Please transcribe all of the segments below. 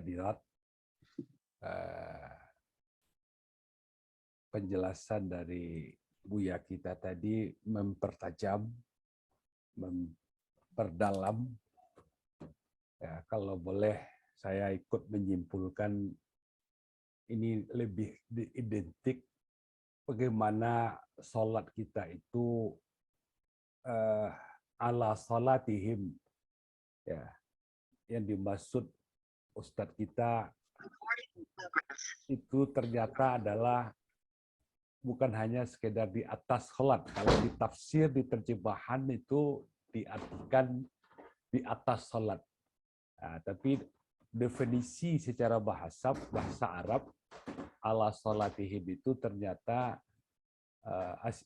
hadirat, penjelasan dari Buya kita tadi mempertajam, memperdalam. Ya, kalau boleh saya ikut menyimpulkan, ini lebih identik bagaimana sholat kita itu ala salatihim, ya, yang dimaksud Ustadz kita itu ternyata adalah bukan hanya sekedar di atas sholat. Kalau di tafsir, di terjemahan itu diartikan di atas sholat. Nah, tapi definisi secara bahasa Arab ala sholatihim itu ternyata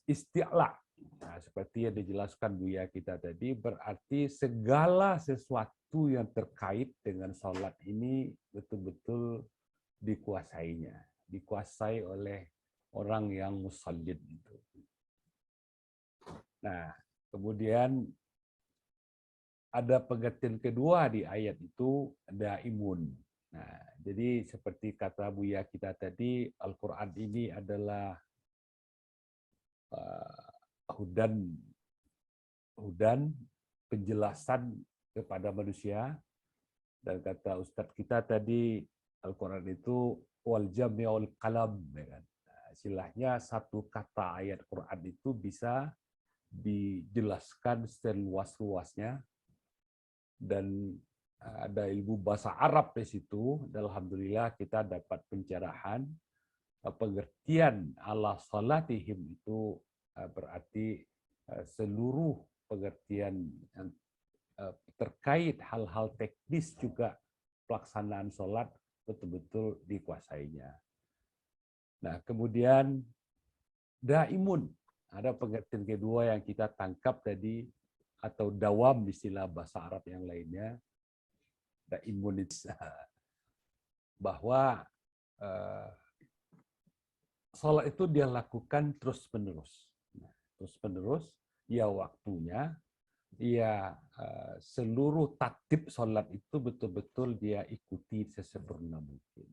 isti'la. Nah, seperti yang dijelaskan Buya kita tadi, berarti segala sesuatu yang terkait dengan sholat ini betul-betul dikuasainya, dikuasai oleh orang yang musallin itu. Nah, kemudian ada pengertian kedua di ayat itu, daimun. Nah, jadi seperti kata Buya kita tadi, Al-Quran ini adalah hudan penjelasan kepada manusia, dan kata Ustadz kita tadi, Al-Quran itu wal jami' wal qalam, ya kan? Nah, istilahnya satu kata ayat Quran itu bisa dijelaskan seluas-luasnya, dan ada ilmu bahasa Arab di situ. Alhamdulillah kita dapat pencerahan pengertian ala salatihim itu berarti seluruh pengertian yang terkait hal-hal teknis juga pelaksanaan sholat betul-betul dikuasainya. Nah, kemudian daimun, ada pengertian kedua yang kita tangkap tadi, atau dawam istilah bahasa Arab yang lainnya, daimun itu bahwa sholat itu dia lakukan terus-menerus. Nah, terus-menerus, ya waktunya, ya seluruh tatib sholat itu betul-betul dia ikuti sesempurna mungkin.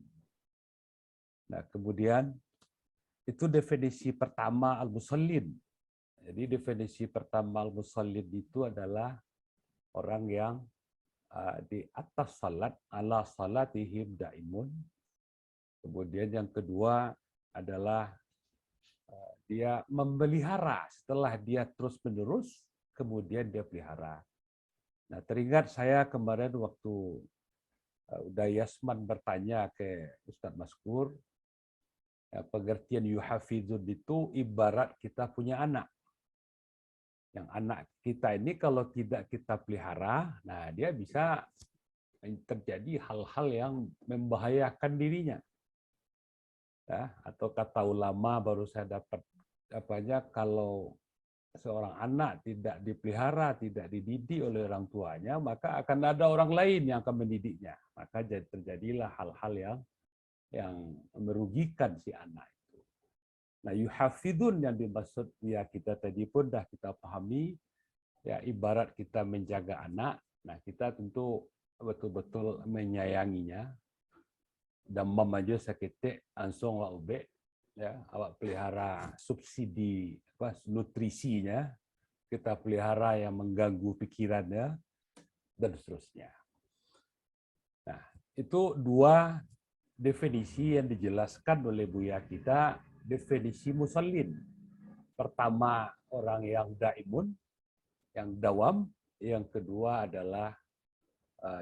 Nah, kemudian itu definisi pertama al-musallin. Jadi definisi pertama al-musallin itu adalah orang yang di atas salat, ala salatihim daimun. Kemudian yang kedua adalah dia memelihara, setelah dia terus-menerus, kemudian dia pelihara. Nah, teringat saya kemarin waktu Uda Yasman bertanya ke Ustadz Maskur, pengertian yuhafizun itu ibarat kita punya anak. Yang anak kita ini kalau tidak kita pelihara, nah dia bisa terjadi hal-hal yang membahayakan dirinya. Ya, atau kata ulama baru saya dapat kalau seorang anak tidak dipelihara, tidak dididik oleh orang tuanya, maka akan ada orang lain yang akan mendidiknya. Maka terjadilah hal-hal yang merugikan si anak itu. Nah, yuhafidun yang dimaksud ya kita tadi pun dah kita pahami, ya ibarat kita menjaga anak. Nah, kita tentu betul-betul menyayanginya. Dan memaja seketik langsung awak ubek, ya awak pelihara subsidi nutrisinya, kita pelihara yang mengganggu pikirannya, dan seterusnya. Nah, itu dua definisi yang dijelaskan oleh Buya kita, definisi musallin. Pertama, orang yang daimun, yang dawam. Yang kedua adalah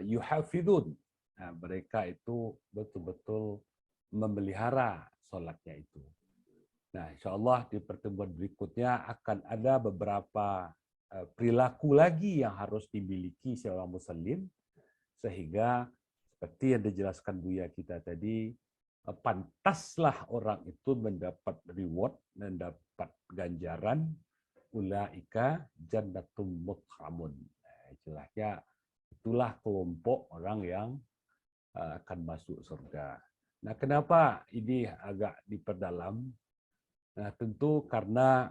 yuhafidun. Nah, mereka itu betul-betul memelihara sholatnya itu. Nah, insya Allah di pertemuan berikutnya akan ada beberapa perilaku lagi yang harus dimiliki seorang muslim, sehingga seperti yang dijelaskan Buya kita tadi, pantaslah orang itu mendapat reward, mendapat ganjaran, ulaika jannatum mukramun. Nah, istilahnya itulah kelompok orang yang akan masuk surga. Nah, kenapa ini agak diperdalam? Nah, tentu karena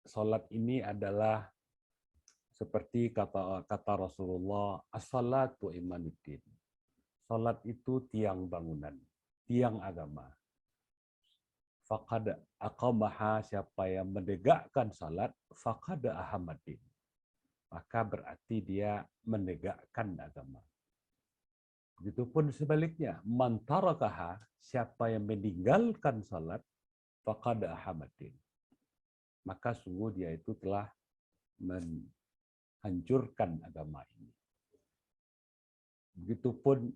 sholat ini adalah seperti kata Rasulullah, as-salatu imanuddin. Salat itu tiang bangunan, tiang agama. Faqad aqamaha, siapa yang menegakkan salat, faqad ahamaddin. Maka berarti dia menegakkan agama. Begitupun sebaliknya, man tarakaha, siapa yang meninggalkan salat, faqad ahamaddin. Maka sungguh dia itu telah menghancurkan agama ini. Begitupun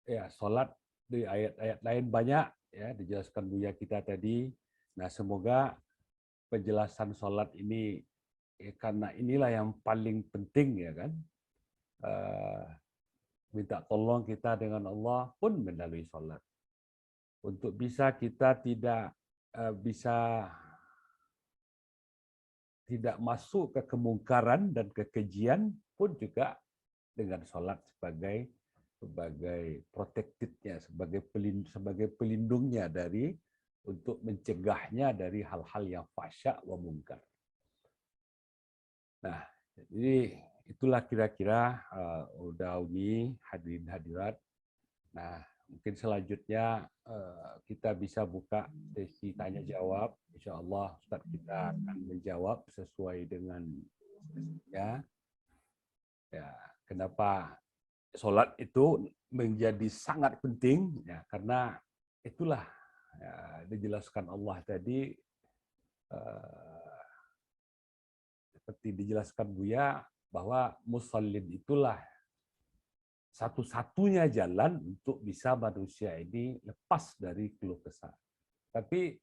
ya salat di ayat-ayat lain banyak ya dijelaskan Buya kita tadi. Nah, semoga penjelasan salat ini karena inilah yang paling penting ya kan. Minta tolong kita dengan Allah pun melalui salat. Untuk bisa kita tidak masuk ke kemungkaran dan kekejian pun juga dengan salat sebagai protected-nya, sebagai pelindungnya untuk mencegahnya dari hal-hal yang fahsya wa munkar. Nah, jadi itulah kira-kira Uni hadirin hadirat. Nah, mungkin selanjutnya kita bisa buka sesi tanya jawab. Insyaallah Ustaz kita akan menjawab sesuai dengan ya. Ya, kenapa salat itu menjadi sangat penting ya, karena itulah ya, dijelaskan Allah tadi seperti dijelaskan Buya bahwa musallin itulah satu-satunya jalan untuk bisa manusia ini lepas dari keluh kesah. Tapi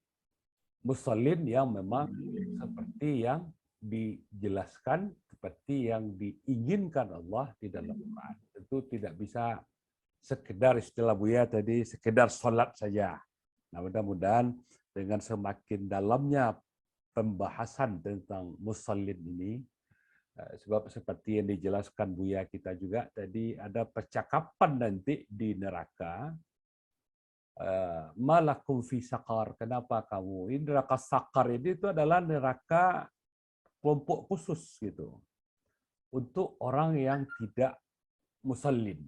musallin yang memang seperti yang dijelaskan, seperti yang diinginkan Allah di dalam Quran. Tentu tidak bisa sekedar istilah Buya tadi, sekedar sholat saja. Nah, mudah-mudahan dengan semakin dalamnya pembahasan tentang musallin ini, sebab seperti yang dijelaskan Buya kita juga tadi, ada percakapan nanti di neraka, malakum fi saqar, kenapa kamu? Ini neraka sakar ini itu adalah neraka kelompok khusus gitu, untuk orang yang tidak musallin.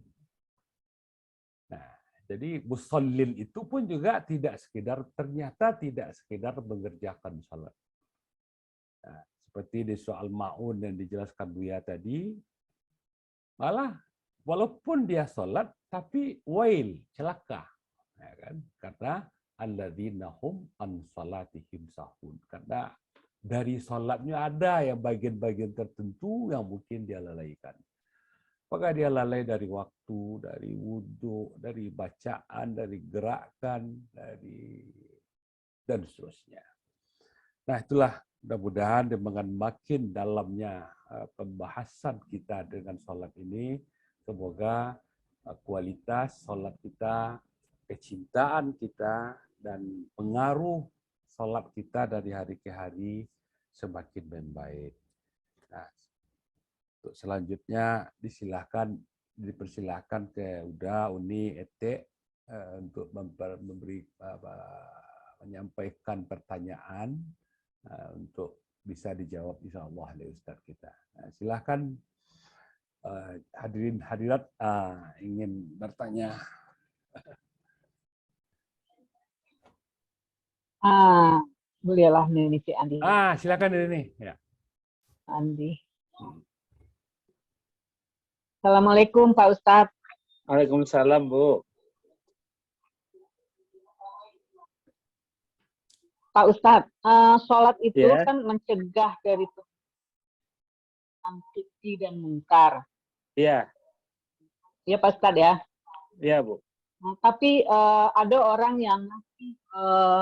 Nah, jadi musallin itu pun juga ternyata tidak sekedar mengerjakan salat. Nah, seperti di soal Ma'un yang dijelaskan Buya tadi, malah walaupun dia salat tapi wail, celaka. Ya kan? Karena alladzina hum an salatihim sahun. Karena dari salatnya ada yang bagian-bagian tertentu yang mungkin dia lalaikan. Apakah dia lalai dari waktu, dari wudhu, dari bacaan, dari gerakan, dan seterusnya. Nah, itulah mudah-mudahan dengan makin dalamnya pembahasan kita dengan salat ini, semoga kualitas salat kita, kecintaan kita, dan pengaruh salat kita dari hari ke hari semakin membaik. Nah, untuk selanjutnya dipersilahkan ke Uni, Ete untuk menyampaikan pertanyaan untuk bisa dijawab insyaallah oleh Ustaz kita. Nah, silakan hadirin hadirat ingin bertanya. Bolehlah nih si Andi. Silakan ini ya. Andi. Assalamualaikum Pak Ustadz. Waalaikumsalam Bu. Pak Ustadz, sholat itu kan mencegah dari keji dan mungkar. Iya. Iya Pak Ustadz ya. Iya Bu. Nah, tapi ada orang yang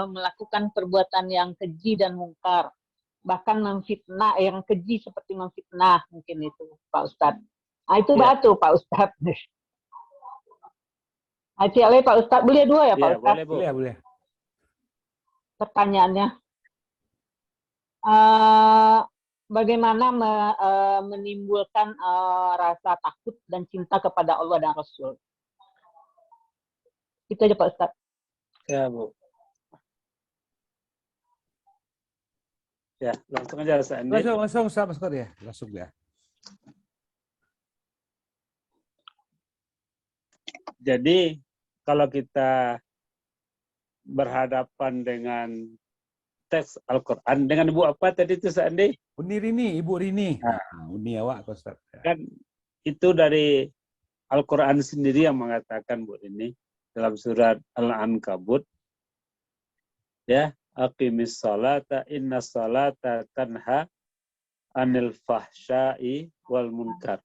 melakukan perbuatan yang keji dan mungkar, bahkan memfitnah, yang keji seperti memfitnah mungkin itu Pak Ustadz. Nah, itu batu Pak Ustadz. Aciale Pak Ustadz, boleh dua ya Pak Ustadz? Boleh. Pertanyaannya, bagaimana menimbulkan rasa takut dan cinta kepada Allah dan Rasul? Itu aja Pak Ustadz. Ya Bu. Ya, langsung aja Ustaz Andi. Langsung sama sekali ya. Langsung ya. Jadi kalau kita berhadapan dengan teks Al-Quran, dengan ibu apa tadi itu Sandi? Uni Rini, Ibu Rini. Nah, Uni awak, Pak Ustaz. kan itu dari Al-Quran sendiri yang mengatakan Bu ini dalam surat Al-Ankabut, ya, aqimis salata inna salata tanha anil fahsya'i wal munkar.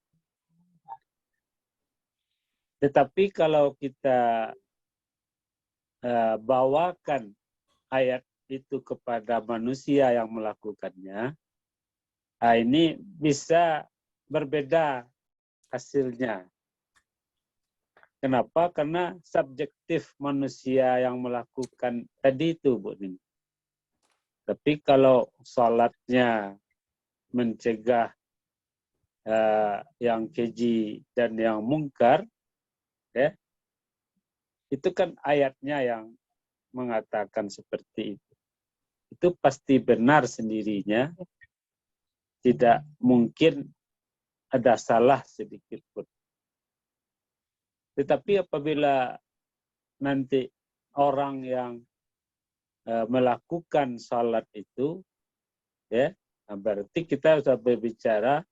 Tetapi kalau kita bawakan ayat itu kepada manusia yang melakukannya, ini bisa berbeda hasilnya. Kenapa? Karena subjektif manusia yang melakukan tadi itu, Bu Nini. Tapi kalau salatnya mencegah yang keji dan yang mungkar, ya, itu kan ayatnya yang mengatakan seperti itu. Itu pasti benar sendirinya. Tidak mungkin ada salah sedikit pun. Tetapi apabila nanti orang yang melakukan salat itu, ya, berarti kita sudah berbicara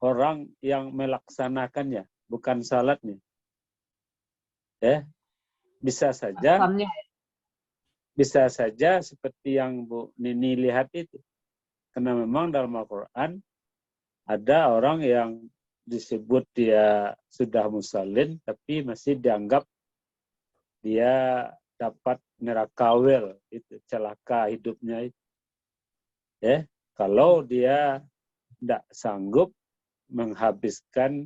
orang yang melaksanakannya, bukan salatnya. Ya, bisa saja seperti yang Bu Nini lihat itu. Karena memang dalam Al-Quran ada orang yang disebut dia sudah musallin, tapi masih dianggap dia dapat nerakawel, itu celaka hidupnya itu. Ya, kalau dia tidak sanggup menghabiskan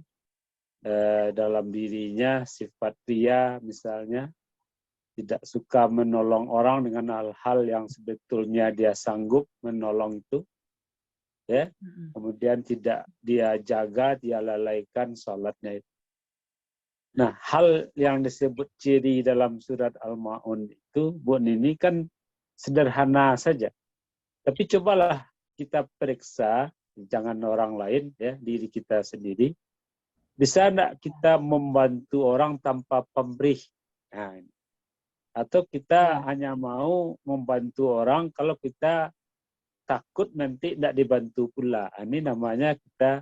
dalam dirinya sifat ria, misalnya tidak suka menolong orang dengan hal-hal yang sebetulnya dia sanggup menolong itu, ya, kemudian tidak dia jaga, dia lalaikan salatnya itu. Nah, hal yang disebut ciri dalam surat Al-Ma'un itu, Bu Nini, kan sederhana saja. Tapi cobalah kita periksa, jangan orang lain, ya, diri kita sendiri. Bisa enggak kita membantu orang tanpa pamrih? Nah, atau kita hanya mau membantu orang kalau kita takut nanti tidak dibantu pula. Ini namanya kita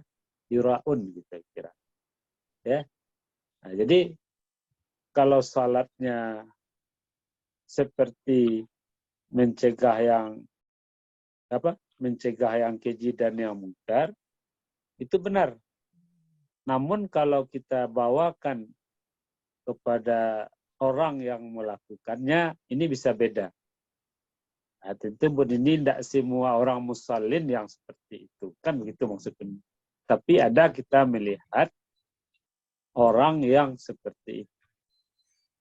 yura'un, kita kira. Ya. Nah, jadi kalau salatnya seperti mencegah yang keji dan yang mungkar, itu benar. Namun kalau kita bawakan kepada orang yang melakukannya, ini bisa beda. Nah, tentu ini tidak semua orang musallin yang seperti itu. Kan begitu maksudnya. Tapi ada kita melihat orang yang seperti itu.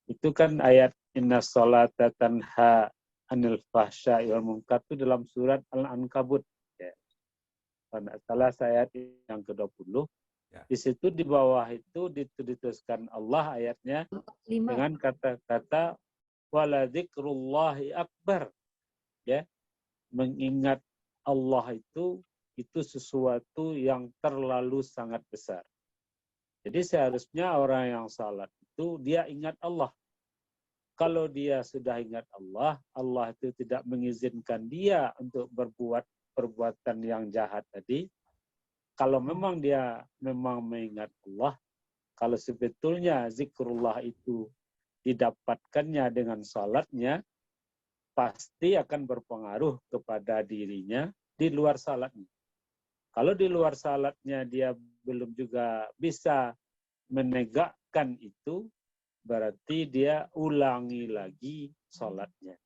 Itu kan ayat inna sholata tanha anil fahsya'i wal munkar itu dalam surat Al-Ankabut. Ya. Salah ayat yang ke-20. Ya. Di situ di bawah itu dituliskan Allah ayatnya 5. Dengan kata-kata wala dzikrullahi akbar. Ya. Mengingat Allah itu sesuatu yang terlalu sangat besar. Jadi seharusnya orang yang salat itu dia ingat Allah. Kalau dia sudah ingat Allah, Allah itu tidak mengizinkan dia untuk berbuat perbuatan yang jahat tadi. Kalau memang dia memang mengingat Allah, kalau sebetulnya zikrullah itu didapatkannya dengan salatnya, pasti akan berpengaruh kepada dirinya di luar salatnya. Kalau di luar salatnya dia belum juga bisa menegakkan itu, berarti dia ulangi lagi salatnya.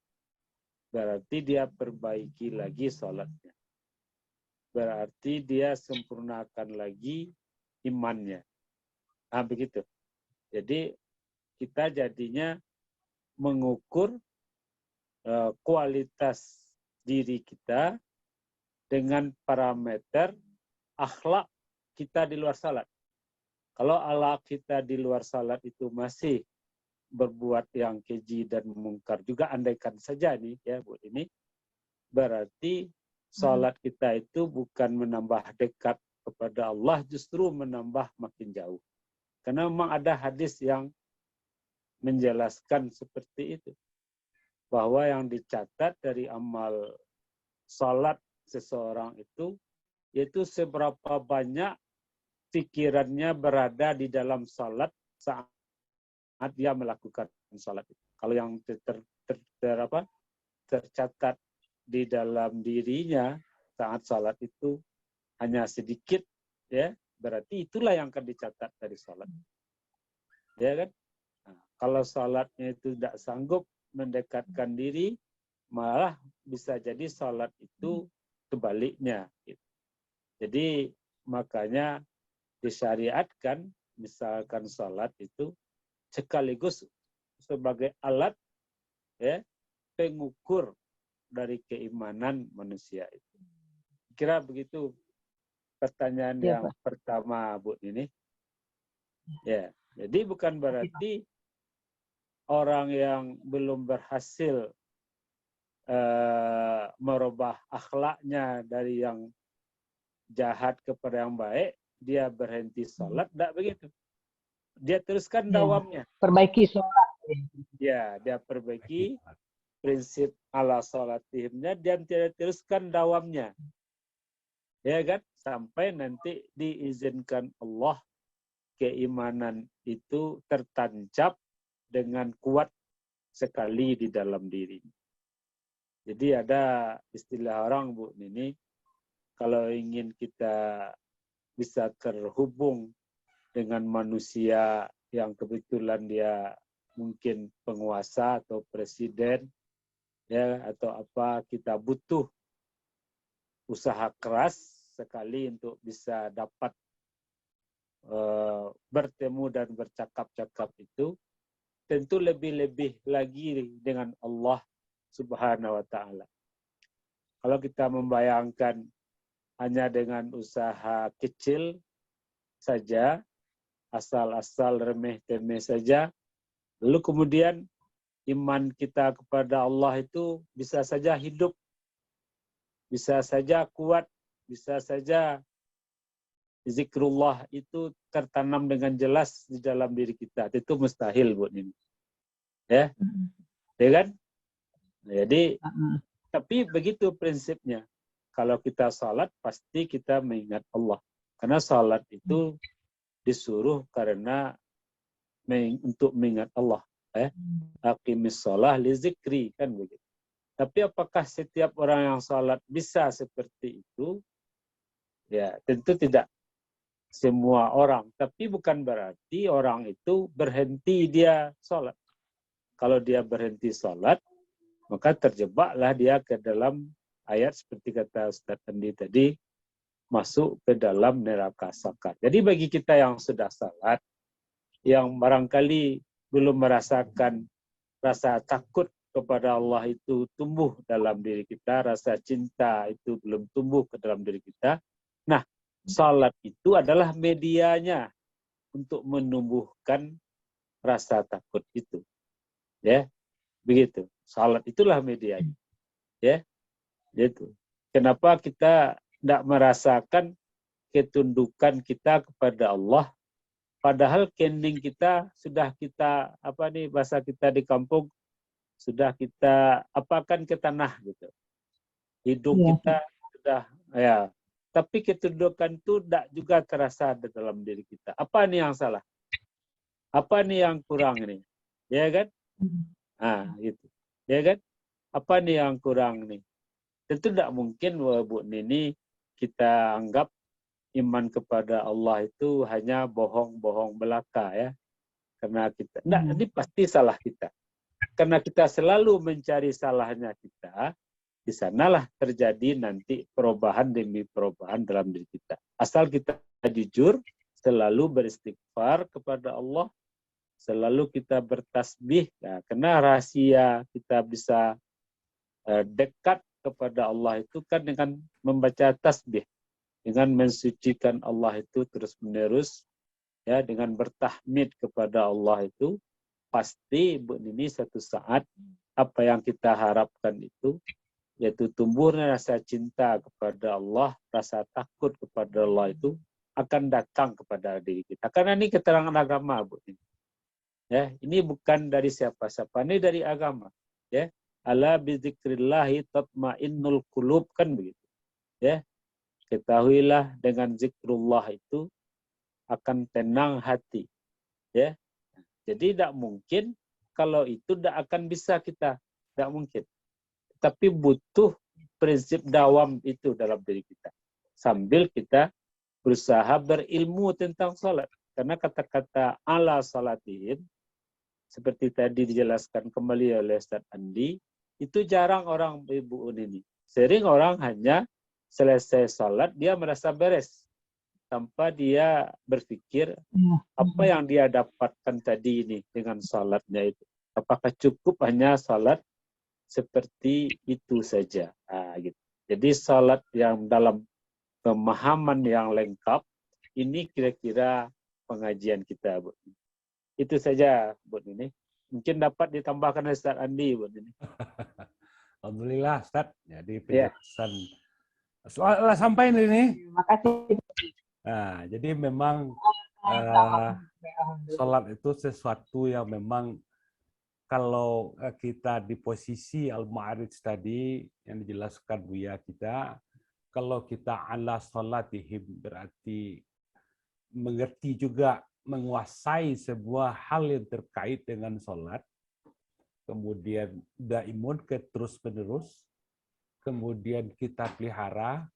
Berarti dia perbaiki lagi salatnya. Berarti dia sempurnakan lagi imannya. Nah, begitu. Jadi kita jadinya mengukur kualitas diri kita dengan parameter akhlak kita di luar salat. Kalau akhlak kita di luar salat itu masih berbuat yang keji dan mungkar juga, andaikan saja nih ya Bu ini, berarti salat kita itu bukan menambah dekat kepada Allah, justru menambah makin jauh. Karena memang ada hadis yang menjelaskan seperti itu. Bahwa yang dicatat dari amal salat seseorang itu, yaitu seberapa banyak pikirannya berada di dalam salat saat dia melakukan salat itu. Kalau yang tercatat di dalam dirinya saat salat itu hanya sedikit, ya, berarti itulah yang akan dicatat dari salat. Ya kan? Nah, kalau salatnya itu tidak sanggup mendekatkan diri, malah bisa jadi salat itu kebaliknya. Jadi makanya disyariatkan misalkan salat itu sekaligus sebagai alat, ya, pengukur dari keimanan manusia itu. Kira begitu pertanyaan Ya, yang Pak. pertama, Bu Nini. Ya, jadi bukan berarti orang yang belum berhasil merubah akhlaknya dari yang jahat kepada yang baik, dia berhenti sholat, tidak begitu. Dia teruskan Ya, dawamnya. perbaiki sholat. Ya, dia perbaiki prinsip ala sholatihimnya, dan dia teruskan dawamnya. Ya kan? Sampai nanti diizinkan Allah keimanan itu tertancap dengan kuat sekali di dalam diri. Jadi ada istilah orang, Bu Nini, kalau ingin kita bisa terhubung dengan manusia yang kebetulan dia mungkin penguasa atau presiden, ya, atau apa, kita butuh usaha keras sekali untuk bisa dapat bertemu dan bercakap-cakap itu, tentu lebih-lebih lagi dengan Allah Subhanahu wa Ta'ala. Kalau kita membayangkan hanya dengan usaha kecil saja, asal-asal remeh-temeh saja, lalu kemudian iman kita kepada Allah itu bisa saja hidup, bisa saja kuat, bisa saja zikrullah itu tertanam dengan jelas di dalam diri kita. Itu mustahil, Bu Nini. Ya, ya kan? Jadi, tapi begitu prinsipnya. Kalau kita salat, pasti kita mengingat Allah. Karena salat itu disuruh karena untuk mengingat Allah. Aqimis shalah li zikri, kan begitu. Tapi apakah setiap orang yang salat bisa seperti itu? Ya, tentu tidak semua orang. Tapi bukan berarti orang itu berhenti dia salat. Kalau dia berhenti salat, maka terjebaklah dia ke dalam ayat seperti kata Ustaz Andi tadi, masuk ke dalam neraka sakar. Jadi bagi kita yang sudah salat, yang barangkali belum merasakan rasa takut kepada Allah itu tumbuh dalam diri kita, rasa cinta itu belum tumbuh ke dalam diri kita. Nah, salat itu adalah medianya untuk menumbuhkan rasa takut itu. Ya, begitu. Salat itulah medianya. Ya, gitu. Kenapa kita tidak merasakan ketundukan kita kepada Allah, padahal kending kita sudah kita, apa nih bahasa kita di kampung, sudah kita apakan ke tanah gitu. Hidung kita sudah, ya. Tapi ketundukan itu tidak juga terasa di dalam diri kita. Apa nih yang salah? Apa nih yang kurang nih? Ya kan? Nah, gitu. Ya kan? Apa nih yang kurang nih? Tentu tidak mungkin, Bu Nini, kita anggap iman kepada Allah itu hanya bohong-bohong belaka, ya. Karena kita, enggak, ini pasti salah kita. Karena kita selalu mencari salahnya kita, di sanalah terjadi nanti perubahan demi perubahan dalam diri kita. Asal kita jujur, selalu beristighfar kepada Allah, selalu kita bertasbih. Nah, karena rahasia kita bisa dekat kepada Allah itu kan dengan membaca tasbih, dengan mensucikan Allah itu terus-menerus, ya, dengan bertahmid kepada Allah itu, pasti Bu Nini satu saat apa yang kita harapkan itu, yaitu tumbuhnya rasa cinta kepada Allah, rasa takut kepada Allah itu akan datang kepada diri kita. Karena ini keterangan agama, Bu. Ya, ini bukan dari siapa-siapa, ini dari agama. Ya, ala bizikrillahi tatmainnul qulub, kan begitu. Ya, ketahuilah dengan zikrullah itu akan tenang hati. Ya, jadi tidak mungkin kalau itu tidak akan bisa kita, tidak mungkin. Tapi butuh prinsip dawam itu dalam diri kita. Sambil kita berusaha berilmu tentang salat. Karena kata-kata ala salatihim, seperti tadi dijelaskan kembali oleh Ustaz Andi, itu jarang orang Ibu ini. Sering orang hanya selesai salat, dia merasa beres. Tanpa dia berpikir apa yang dia dapatkan tadi ini dengan salatnya itu. Apakah cukup hanya salat seperti itu saja. Nah, gitu. Jadi salat yang dalam pemahaman yang lengkap, ini kira-kira pengajian kita, Bu. Itu saja, Bu ini. Mungkin dapat ditambahkan oleh Ustaz Andi, Bu ini. Alhamdulillah, Ustaz. Jadi penjelasan soal sampai ini. Terima kasih. Nah, jadi memang sholat itu sesuatu yang memang kalau kita di posisi al-ma'arij tadi yang dijelaskan Buya kita, kalau kita ala sholatihim berarti mengerti juga, menguasai sebuah hal yang terkait dengan sholat, kemudian daimun ke terus-menerus, kemudian kita pelihara,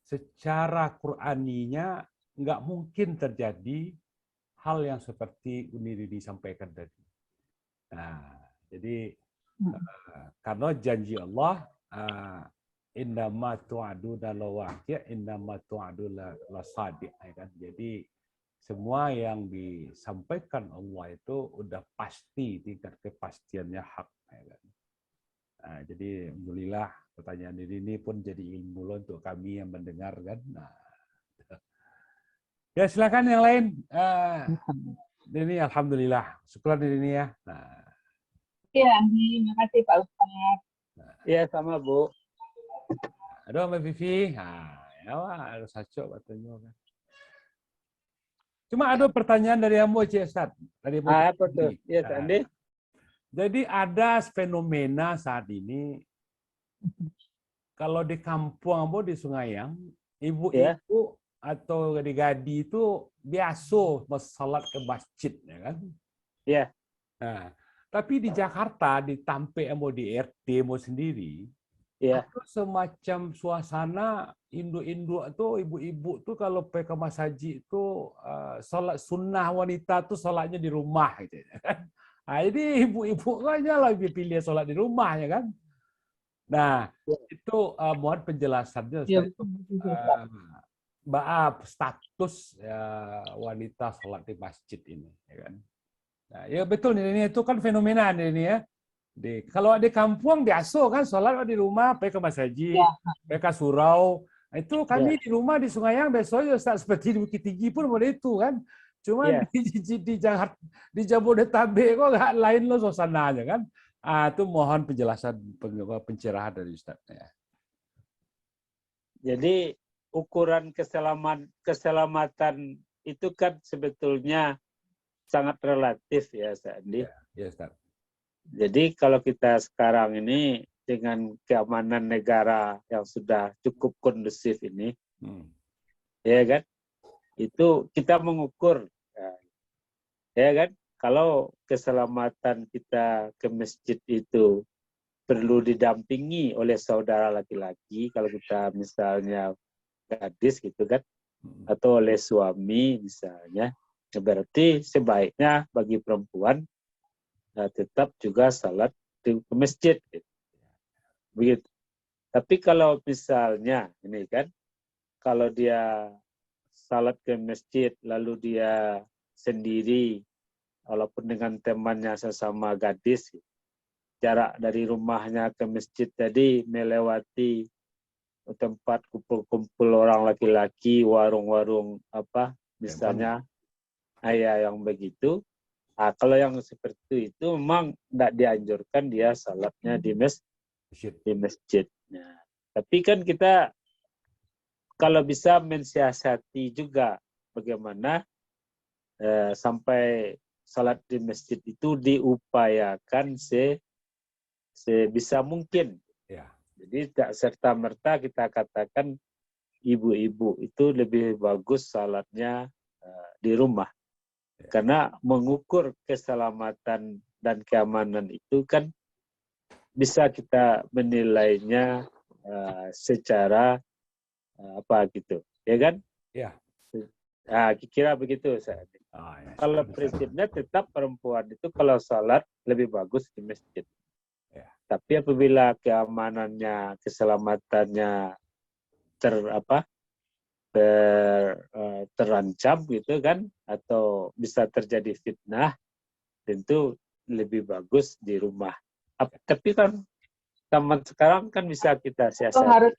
secara Qur'aninya nggak mungkin terjadi hal yang seperti Uni disampaikan tadi. Nah, jadi karena janji Allah, innama tu'aduna lawaqi', innama tu'aduna lasadiq, kan? Jadi semua yang disampaikan Allah itu udah pasti, tingkat kepastiannya hak. Kan? Nah, jadi alhamdulillah pertanyaan ini pun jadi ilmu untuk kami yang mendengar, kan. Nah, ya silakan yang lain. Ini alhamdulillah, syukur ini ya. Nah. Iya, terima kasih Pak Ustaz. Iya, sama Bu. Aduh, Mbak Vivi. Nah, ya harus acok katanya kan. Cuma ada pertanyaan dari Ambo Cik Ustaz. Dari apa tuh? Iya, Andi. Jadi ada fenomena saat ini, kalau di kampung Ambo di Sungaiang, ibu-ibu atau gadi-gadi itu biasa salat ke masjid, ya kan? Iya. Nah, tapi di Jakarta, di Tampe Ambo di RT Ambo sendiri, ada semacam suasana induk-induk tuh, ibu-ibu tuh kalau pergi ke masjid itu salat sunnah wanita tuh salatnya di rumah, gitu kan? Nah, jadi ibu-ibu aja lebih pilih sholat di rumah, ya kan? Nah, itu mohon penjelasannya, status wanita sholat di masjid ini, ya kan? Nah, ya betul ini itu kan fenomena ini ya. Kalau di kampung biasa kan sholat di rumah, pergi ke masjid, pergi ke surau. Nah, itu kami di rumah di Sungaiang besoknya seperti di Bukit Tinggi pun boleh itu kan. Cuma di Jabodetabek kok nggak lain loh suasananya kan. Itu mohon penjelasan pencerahan dari Ustaz. Ya. Jadi ukuran keselamatan itu kan sebetulnya sangat relatif ya, Ustaz Andi. Ya, Ustaz. Jadi kalau kita sekarang ini dengan keamanan negara yang sudah cukup kondusif ini, ya kan, itu kita mengukur, ya kan, kalau keselamatan kita ke masjid itu perlu didampingi oleh saudara laki-laki, kalau kita misalnya gadis gitu kan, atau oleh suami misalnya, berarti sebaiknya bagi perempuan tetap juga salat di masjid. Gitu. Begitu. Tapi kalau misalnya ini kan, kalau dia salat ke masjid lalu dia sendiri, walaupun dengan temannya sesama gadis, jarak dari rumahnya ke masjid tadi melewati tempat kumpul-kumpul orang laki-laki, warung-warung apa misalnya, yang begitu. Kalau yang seperti itu memang tidak dianjurkan dia salatnya di masjid. Nah, tapi kan kita kalau bisa mensiasati juga bagaimana sampai salat di masjid itu diupayakan sebisa mungkin. Ya. Jadi tak serta-merta kita katakan ibu-ibu itu lebih bagus salatnya di rumah. Karena mengukur keselamatan dan keamanan itu kan bisa kita menilainya secara apa gitu, ya kan? Ya. Nah, kira begitu saya. Ya. Kalau prinsipnya tetap perempuan itu kalau salat lebih bagus di masjid. Ya. Tapi apabila keamanannya, keselamatannya terancam gitu kan, atau bisa terjadi fitnah, tentu lebih bagus di rumah. Tapi kan zaman sekarang kan bisa kita siasati.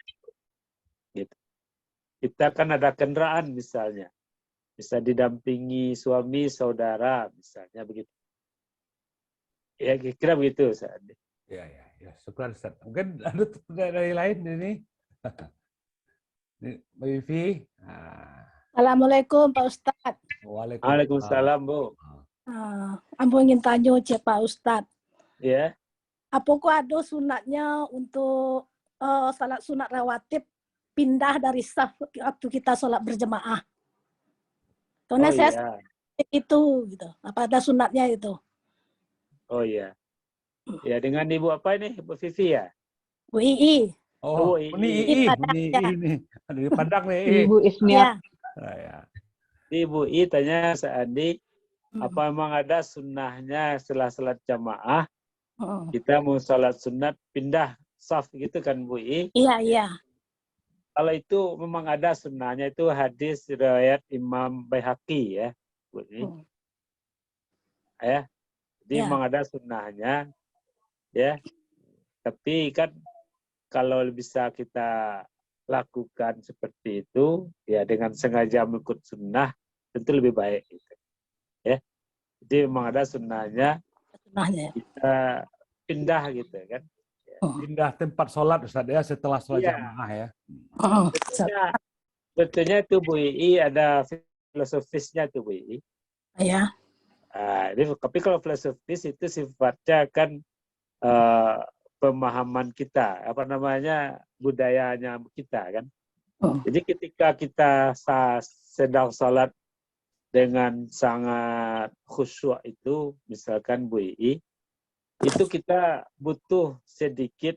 Gitu. Kita kan ada kendaraan misalnya, bisa didampingi suami, saudara, misalnya begitu. Ya kira begitu, Ustaz. Ya. Syukur, Ustaz. Mungkin ada dari lain ini. Mbak Vivi. Assalamualaikum Pak Ustadz. Waalaikumsalam, Bu. Ambo ingin tanya Pak Ustadz. Ya. Apakah ada sunatnya untuk salat sunat rawatib pindah dari saf waktu kita sholat berjemaah? Karena saya itu gitu. Apa ada sunatnya itu? Oh iya. Ya, dengan Ibu apa ini? Ibu Vivi ya? Bu Ii. Oh, ini di Padang nih. Ibu Ismiat. Ya. Ibu I tanya Andi, apa memang ada sunnahnya setelah salat jamaah kita mau salat sunat pindah saf gitu kan Bu I? Iya. Kalau itu memang ada sunnahnya, itu hadis riwayat Imam Baihaqi ya, Bu I. Ya. Jadi memang ada sunnahnya ya. Tapi kan kalau bisa kita lakukan seperti itu, ya dengan sengaja mengikut sunnah, tentu lebih baik. Gitu. Ya. Jadi memang ada sunnahnya, kita pindah gitu kan. Ya. Pindah tempat sholat Ustaz ya, setelah sholat jamaah ya. Betulnya itu Bu Ii ada filosofisnya tuh Bu Ii. Ya. Tapi kalau filosofis itu sifatnya kan pemahaman kita, budayanya kita kan. Jadi ketika kita sedang sholat dengan sangat khusyuk itu, misalkan Bu Ii, itu kita butuh sedikit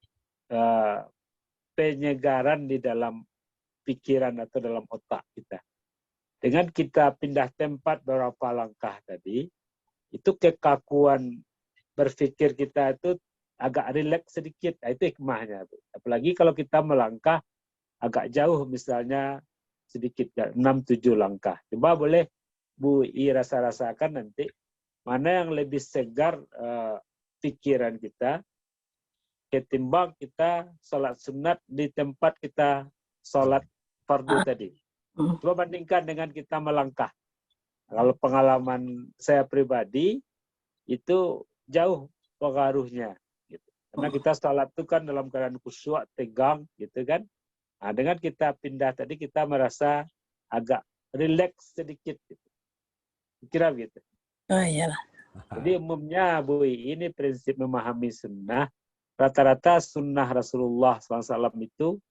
penyegaran di dalam pikiran atau dalam otak kita. Dengan kita pindah tempat beberapa langkah tadi, itu kekakuan berpikir kita itu agak rileks sedikit. Nah, itu hikmahnya. Apalagi kalau kita melangkah agak jauh, misalnya sedikit, 6-7 langkah. Coba boleh Bu I rasakan nanti, mana yang lebih segar pikiran kita, ketimbang kita sholat sunat di tempat kita sholat fardu tadi. Coba bandingkan dengan kita melangkah. Kalau pengalaman saya pribadi, itu jauh pengaruhnya. Gitu. Karena kita sholat itu kan dalam keadaan khusyuk, tegang, gitu kan. Nah, dengan kita pindah tadi, kita merasa agak rileks sedikit. Gitu. Kira begitu. Oh iyalah. Jadi umumnya Bu, ini prinsip memahami sunnah. Rata-rata sunnah Rasulullah SAW itu,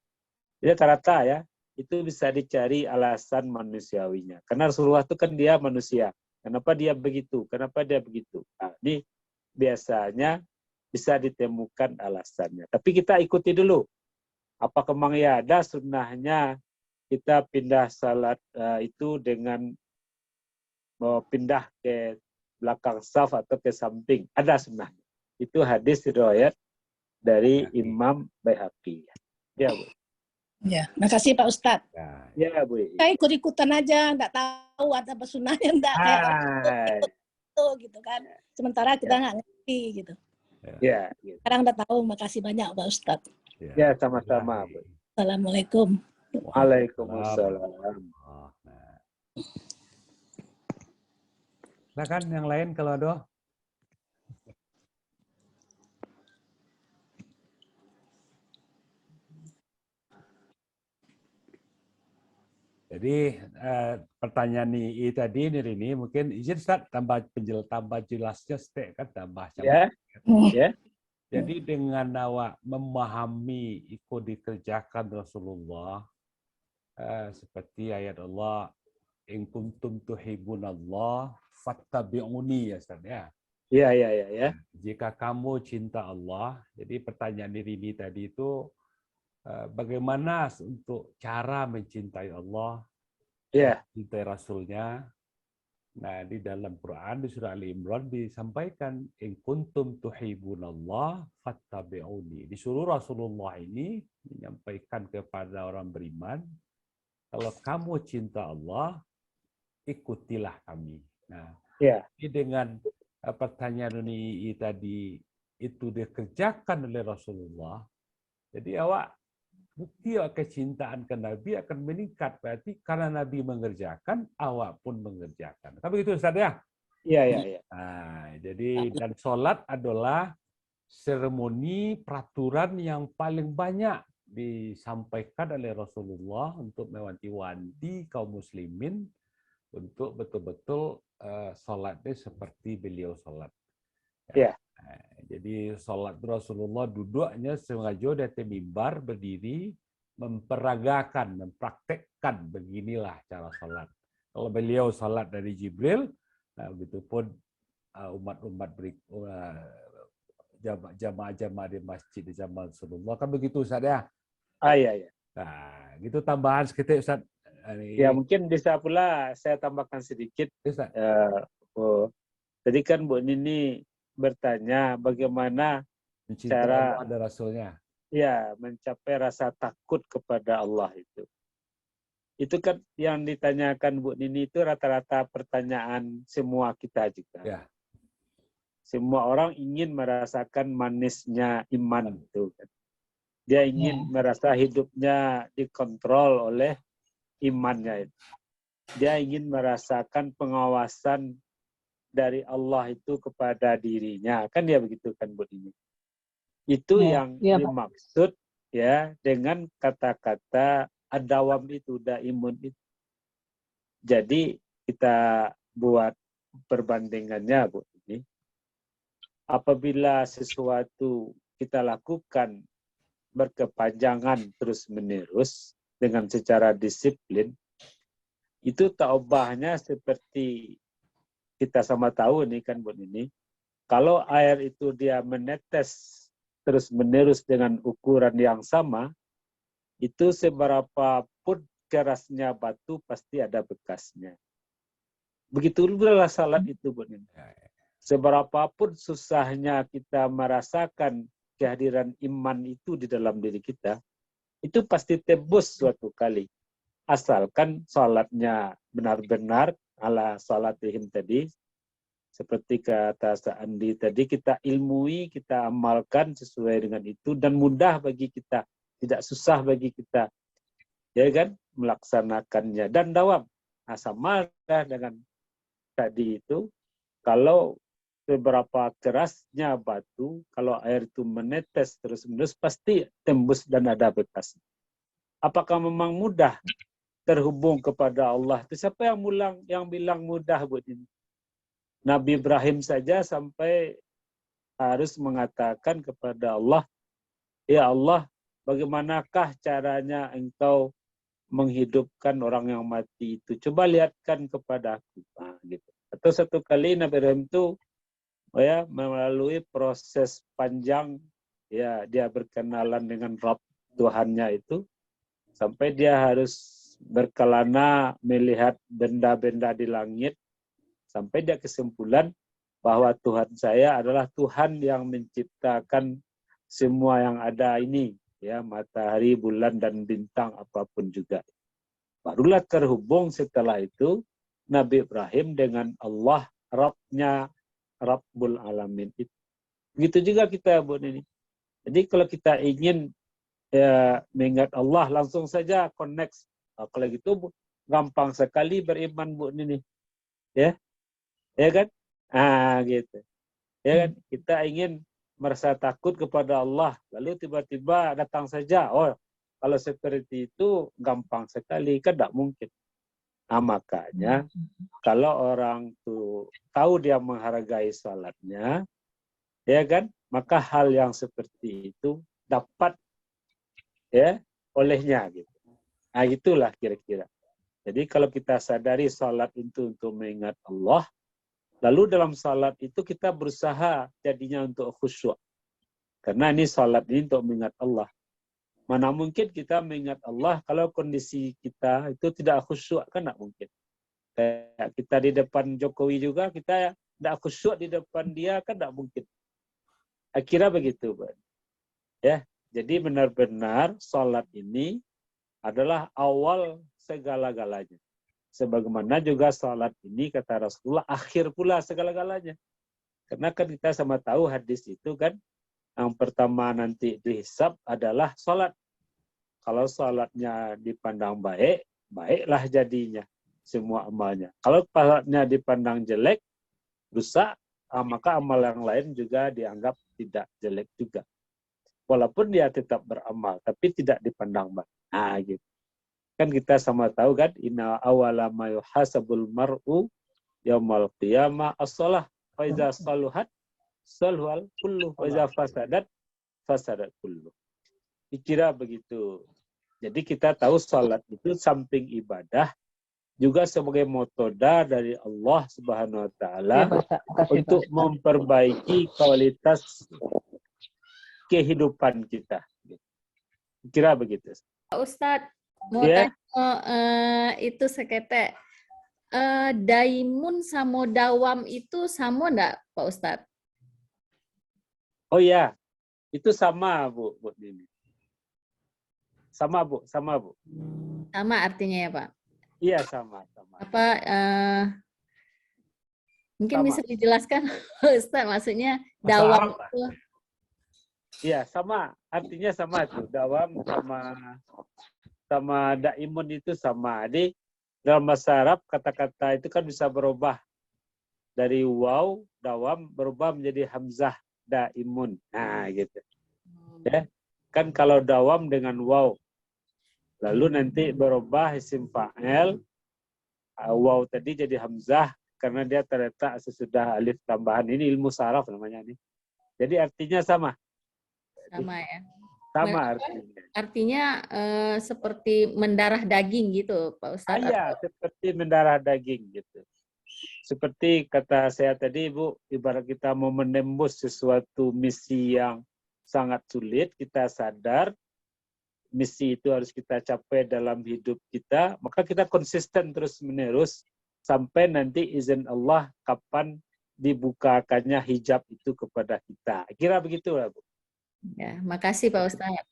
rata-rata ya, itu bisa dicari alasan manusiawinya. Karena Rasulullah itu kan dia manusia. Kenapa dia begitu? Kenapa dia begitu? Nah, ini biasanya bisa ditemukan alasannya. Tapi kita ikuti dulu. Apakah memang ya ada sunnahnya kita pindah salat itu dengan mau pindah ke belakang saf atau ke samping? Ada sunnahnya. Itu hadis riwayat dari Imam Baihaqi. Ya, Bu. Ya, makasih Pak Ustadz. Ya, Bu. Saya ikut-ikutan aja, nggak tahu ada sunahnya enggak kayak itu gitu kan. Sementara kita nggak ngerti gitu. Ya. Sekarang udah tahu, makasih banyak Pak Ustadz. Ya, sama-sama, Bu. Assalamualaikum. Waalaikumsalam. Silakan yang lain kalau ada. Jadi pertanyaan ini tadi nih Rini, mungkin izin Ustaz tambah jelasnya sedikit kan tambah Ya, ya, Jadi dengan awak memahami ikut dikerjakan Rasulullah seperti ayat Allah in kuntum tuhibbunallah fattabi'uni ya Ustaz ya. ya, ya, ya, ya. Jika kamu cinta Allah, jadi pertanyaan diri ini tadi itu bagaimana untuk cara mencintai Allah, Ya, mencintai Rasulnya. Nah, di dalam Quran di surah Ali Imran disampaikan in kuntum tuhibbunallah fattabi'uni. Disuruh Rasulullah ini menyampaikan kepada orang beriman, kalau kamu cinta Allah, ikutilah kami. Nah, ya, ini dengan pertanyaan ini tadi itu dikerjakan oleh Rasulullah. Jadi awak bukti kecintaan ke Nabi akan meningkat. Berarti karena Nabi mengerjakan, awak pun mengerjakan. Kan begitu Ustaz ya? ya, ya, ya. Nah, jadi dan sholat adalah seremoni peraturan yang paling banyak disampaikan oleh Rasulullah untuk mewanti-wanti kaum muslimin untuk betul-betul sholatnya seperti beliau sholat. Ya. Jadi sholat Rasulullah duduknya sengaja di atas mimbar berdiri memperagakan, mempraktekkan beginilah cara sholat. Kalau beliau sholat dari Jibril, nah begitupun umat-umat jamaah-jamaah di masjid di zaman Rasulullah kan begitu Ustaz ya. Ya, ya. Nah, gitu tambahan sedikit Ustaz. Ya, mungkin bisa pula saya tambahkan sedikit. Ustaz. Tadi kan Bu Nini bertanya bagaimana Mencintai cara Allah dan Rasulnya. ya mencapai rasa takut kepada Allah itu. Itu kan yang ditanyakan Bu Nini itu rata-rata pertanyaan semua kita juga. Ya. Semua orang ingin merasakan manisnya iman itu. Dia ingin merasa hidupnya dikontrol oleh imannya itu. Dia ingin merasakan pengawasan dari Allah itu kepada dirinya. Kan dia begitu kan Bu Nini. Itu yang dimaksud ya dengan kata-kata ad-dawam itu, daimun itu. Jadi kita buat perbandingannya Bu Nini. Apabila sesuatu kita lakukan berkepanjangan terus-menerus dengan secara disiplin, itu taubahnya seperti kita sama tahu nih kan Bu Nini, kalau air itu dia menetes terus-menerus dengan ukuran yang sama, itu seberapa pun kerasnya batu pasti ada bekasnya. Begitu pula salat itu Bu Nini. Seberapapun susahnya kita merasakan kehadiran iman itu di dalam diri kita, itu pasti tebus suatu kali. Asalkan salatnya benar-benar ala salatihim tadi, seperti kata Andi tadi, kita ilmui, kita amalkan sesuai dengan itu, dan mudah bagi kita, tidak susah bagi kita, ya kan, melaksanakannya dan dawam. Nah, sama dengan tadi itu, kalau seberapa kerasnya batu, kalau air itu menetes terus-menerus pasti tembus dan ada bekas. Apakah memang mudah terhubung kepada Allah? Itu siapa yang bilang mudah buat ini? Nabi Ibrahim saja sampai harus mengatakan kepada Allah, ya Allah, bagaimanakah caranya engkau menghidupkan orang yang mati itu? Coba lihatkan kepada aku. Nah, gitu. Atau satu kali Nabi Ibrahim itu ya melalui proses panjang, ya dia berkenalan dengan Rabb Tuhannya itu, sampai dia harus berkelana melihat benda-benda di langit, sampai dia kesimpulan bahwa Tuhan saya adalah Tuhan yang menciptakan semua yang ada ini, ya matahari, bulan, dan bintang apapun juga. Barulah terhubung setelah itu Nabi Ibrahim dengan Allah, Rabb-nya, Rabbul Alamin itu. Begitu juga kita Bu Nini. Jadi kalau kita ingin mengingat Allah, langsung saja connect. Nah, kalau gitu gampang sekali beriman Bu Nini. Ya kan? Gitu. Ya kan? Kita ingin merasa takut kepada Allah, lalu tiba-tiba datang saja. Oh, kalau seperti itu gampang sekali, kan tidak mungkin. Nah, makanya kalau orang tuh tahu dia menghargai salatnya, ya kan, maka hal yang seperti itu dapat ya olehnya gitu. Nah, itulah kira-kira. Jadi kalau kita sadari salat itu untuk mengingat Allah, lalu dalam salat itu kita berusaha jadinya untuk khusyuk. Karena ini salat ini untuk mengingat Allah. Mana mungkin kita mengingat Allah kalau kondisi kita itu tidak khusyuk, kan tidak mungkin. Kayak kita di depan Jokowi juga, kita tidak khusyuk di depan dia, kan tidak mungkin. Akhirnya begitu, Pak. Ya, jadi benar-benar salat ini adalah awal segala-galanya. Sebagaimana juga salat ini kata Rasulullah akhir pula segala-galanya. Karena kan kita sama tahu hadis itu kan yang pertama nanti dihisab adalah salat. Kalau salatnya dipandang baik, baiklah jadinya semua amalnya. Kalau salatnya dipandang jelek, rusak, maka amal yang lain juga dianggap tidak jelek juga. Walaupun dia tetap beramal, tapi tidak dipandang baik. Nah, gitu. Kan kita sama tahu kan, inna awala ma yuhasabul mar'u yaumal qiyamah as-shalah. Wa iza saluhat saluhal kullu, wa iza fasadat fasadat kullu. Dikira begitu. Jadi kita tahu salat itu samping ibadah juga sebagai metoda dari Allah Subhanahu wa taala untuk memperbaiki kualitas kehidupan kita. Kira begitu. Pak Ustadz, mau Ya. tanya itu sekete daimun sama dawam itu sama enggak Pak Ustadz? Oh ya, itu sama Bu Nini. Sama Bu. Sama artinya ya Pak? Iya sama. Apa mungkin Sama. bisa dijelaskan Pak Ustadz, maksudnya Bahasa dawam Arab, Pak. itu Iya sama, artinya sama tuh. Dawam sama daimun itu sama. Jadi dalam bahasa Arab kata-kata itu kan bisa berubah dari waw dawam berubah menjadi hamzah daimun. Nah gitu. Ya. Kan kalau dawam dengan waw, lalu nanti berubah isim fa'il, waw tadi jadi hamzah karena dia terletak sesudah alif tambahan. Ini ilmu saraf namanya nih. Jadi artinya sama. sama ya. Sama artinya. Artinya seperti mendarah daging gitu Pak Ustadz. Iya, seperti mendarah daging gitu. Seperti kata saya tadi, Bu, ibarat kita mau menembus sesuatu misi yang sangat sulit, kita sadar misi itu harus kita capai dalam hidup kita, maka kita konsisten terus-menerus sampai nanti izin Allah kapan dibukakannya hijab itu kepada kita. Kira begitu lah, Bu. Ya, makasih Pak Ustadz.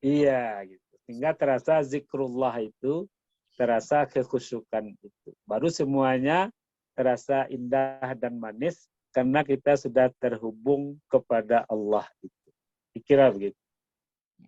Iya, gitu. Sehingga terasa zikrullah itu, terasa kekhusyukan itu. Baru semuanya terasa indah dan manis karena kita sudah terhubung kepada Allah itu. Dikira begitu.